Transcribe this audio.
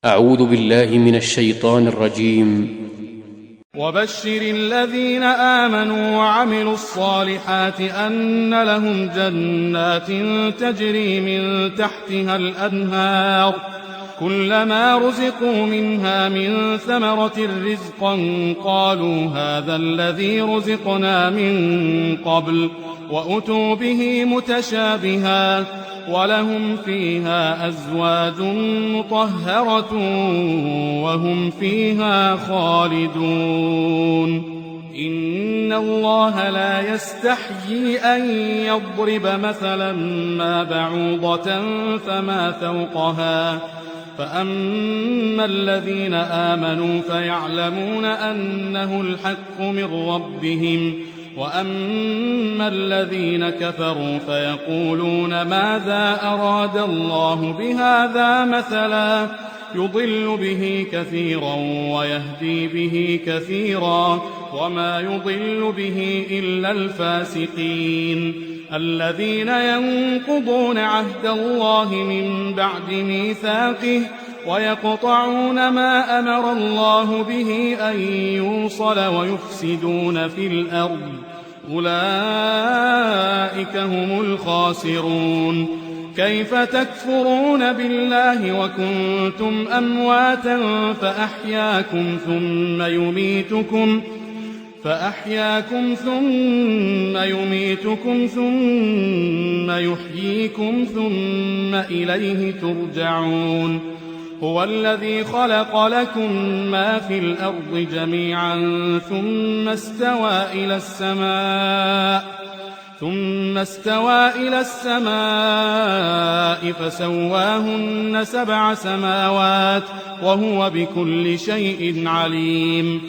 أعوذ بالله من الشيطان الرجيم. وبشر الذين آمنوا وعملوا الصالحات أن لهم جنات تجري من تحتها الأنهار كلما رزقوا منها من ثمرة رزقا قالوا هذا الذي رزقنا من قبل وأتوا به متشابها ولهم فيها أزواج مطهرة وهم فيها خالدون. إن الله لا يستحيي أن يضرب مثلا ما بعوضة فما فوقها فأما الذين آمنوا فيعلمون أنه الحق من ربهم وأما الذين كفروا فيقولون ماذا أراد الله بهذا مثلا يضل به كثيرا ويهدي به كثيرا وما يضل به إلا الفاسقين الذين ينقضون عهد الله من بعد ميثاقه ويقطعون ما أمر الله به أن يوصل ويفسدون في الأرض أولئك هم الخاسرون. كيف تكفرون بالله وكنتم أمواتا فأحياكم ثم يميتكم ثم يحييكم ثم إليه ترجعون. هو الذي خلق لكم ما في الأرض جميعا ثم استوى إلى السماء فسواهن 7 سماوات وهو بكل شيء عليم.